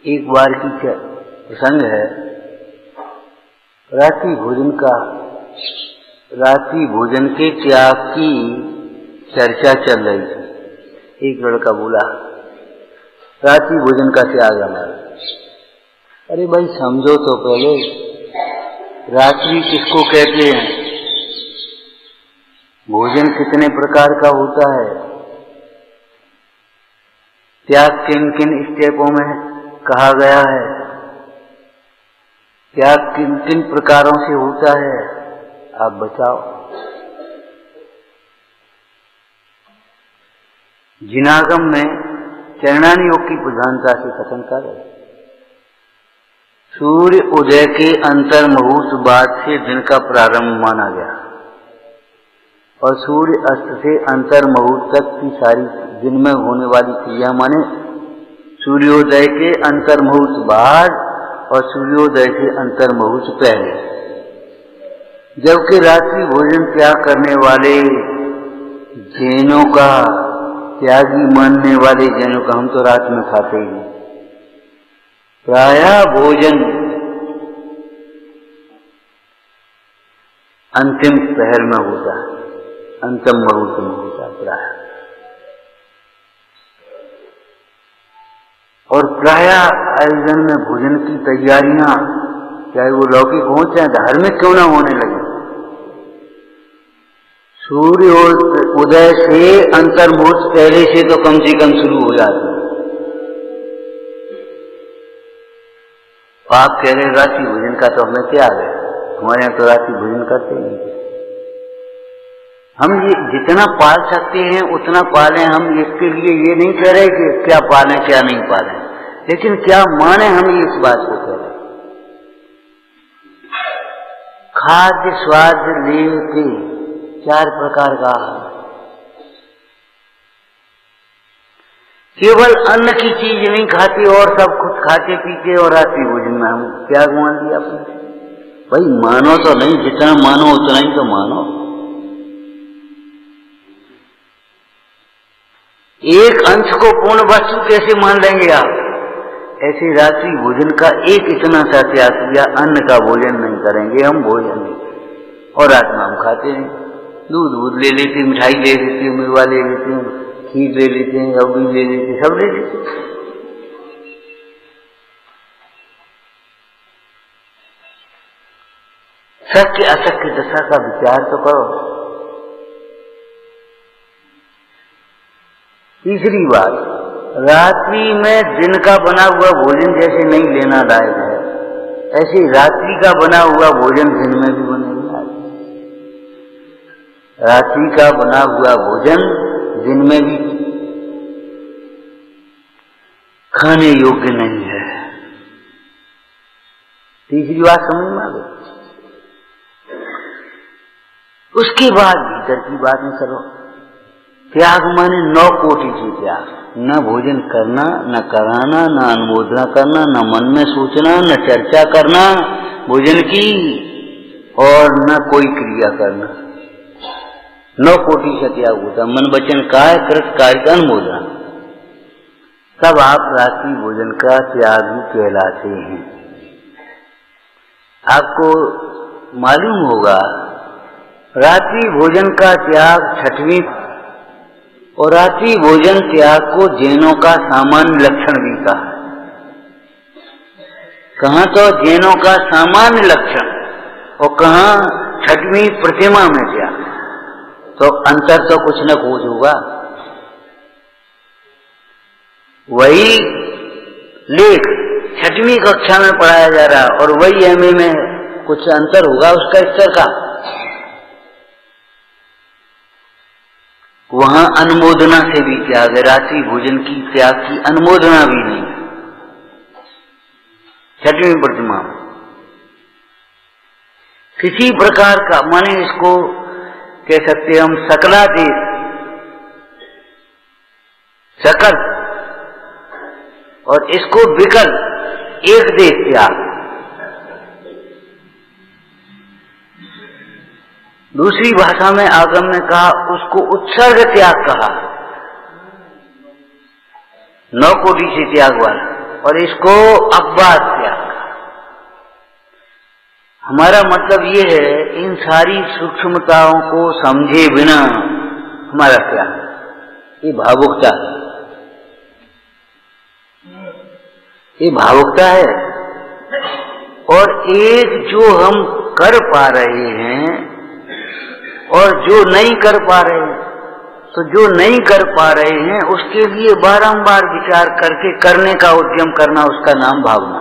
एक बार की प्रसंग है, रात्रि भोजन के त्याग की चर्चा चल रही थी। एक लड़का बोला, रात्रि भोजन का त्याग हमारा। अरे भाई समझो तो पहले, रात्रि किसको कहते हैं, भोजन कितने प्रकार का होता है, त्याग किन किन स्टेपों में कहा गया है, त्याग किन किन प्रकारों से होता है, आप बताओ। जिनागम में चरणानी योग की प्रधानता से कथन कर रहे, सूर्य उदय के अंतर मुहूर्त बाद से दिन का प्रारंभ माना गया और सूर्य अस्त से अंतर मुहूर्त तक की सारी दिन में होने वाली क्रिया माने सूर्योदय के अंतर मुहूर्त बाद और सूर्योदय के अंतर मुहूर्त पहले। जबकि रात्रि भोजन त्याग करने वाले जैनों का, त्यागी मानने वाले जैनों का, हम तो रात में खाते ही नहीं, प्रायः भोजन अंतिम पहर में होता है, अंतिम मुहूर्त में होता है प्रायः। और प्रायः आयोजन में भोजन की तैयारियां, चाहे वो लौकिक हो चाहे धार्मिक क्यों ना होने लगे, सूर्य उदय से अंतर मुहूर्त पहले से तो कम से कम शुरू हो जाते हैं। आप कह रहे रात्रि भोजन का तो हमें त्याग है, हमारे यहाँ तो रात्रि भोजन करते नहीं। हम ये जितना पाल सकते हैं उतना पालें, हम इसके लिए ये नहीं कह रहे कि क्या पालें क्या नहीं पालें, लेकिन क्या माने हम इस बात को कह रहे। खाद्य स्वाद लेके 4 प्रकार का, केवल अन्न की चीज नहीं खाते और सब कुछ खाते पीते और रात्रि भोजन में हम त्याग मान लिया अपने। भाई मानो तो नहीं, जितना मानो उतना ही तो मानो। एक अंश को पूर्ण वस्तु कैसे मान लेंगे आप? ऐसे रात्रि भोजन का एक इतना सा त्याग किया, अन्न का भोजन नहीं करेंगे हम, भोजन नहीं, और रात में हम खाते हैं, दूध ले लेते, मिठाई ले लेते, मेवा ले लेते हैं, खीर ले लेते हैं, अवड़ी ले लेते, सब ले लेते। सत्य असत्य दशा का विचार तो करो। तीसरी बात, रात्रि में दिन का बना हुआ भोजन जैसे नहीं लेना लायक है, ऐसे रात्रि का बना हुआ भोजन दिन में भी बनेगा। रात्रि का बना हुआ भोजन दिन में भी खाने योग्य नहीं है। तीसरी बात समझ में आ गई। उसके बाद भीतर की बात में चलो, त्याग माने 9 कोटि से त्याग, न भोजन करना, न कराना, न अनुमोदना करना, न मन में सोचना, न चर्चा करना भोजन की, और न कोई क्रिया करना। 9 कोटि से त्याग होता, मन वचन काय कृत कार्य का अनुमोदना, तब आप रात्रि भोजन का त्याग कहलाते हैं। आपको मालूम होगा रात्रि भोजन का त्याग 6वीं, और रात्रि भोजन त्याग को जैनों का सामान्य लक्षण भी कहा। कहाँ तो जैनों का सामान्य लक्षण और कहाँ 6वीं प्रतिमा में त्याग, तो अंतर तो कुछ न कुछ होगा। वही लेख 6वीं कक्षा में पढ़ाया जा रहा और वही एमए में कुछ अंतर होगा उसका स्तर का। वहां अनुमोदना से भी त्याग है, रात्रि भोजन की त्याग की अनुमोदना भी नहीं। 6वीं प्रतिमा किसी प्रकार का, माने इसको कह सकते हम सकलादेश, सकल, और इसको विकल, एक देश त्याग। दूसरी भाषा में आगम ने कहा, उसको उत्सर्ग त्याग कहा, 9 कोटि से त्याग वाला। और इसको अपवाद त्याग। हमारा मतलब ये है, इन सारी सूक्ष्मताओं को समझे बिना हमारा त्याग, ये भावुकता है, ये भावुकता है। और एक जो हम कर पा रहे हैं और जो नहीं कर पा रहे हैं, तो जो नहीं कर पा रहे हैं उसके लिए बारंबार विचार करके करने का उद्यम करना, उसका नाम भावना।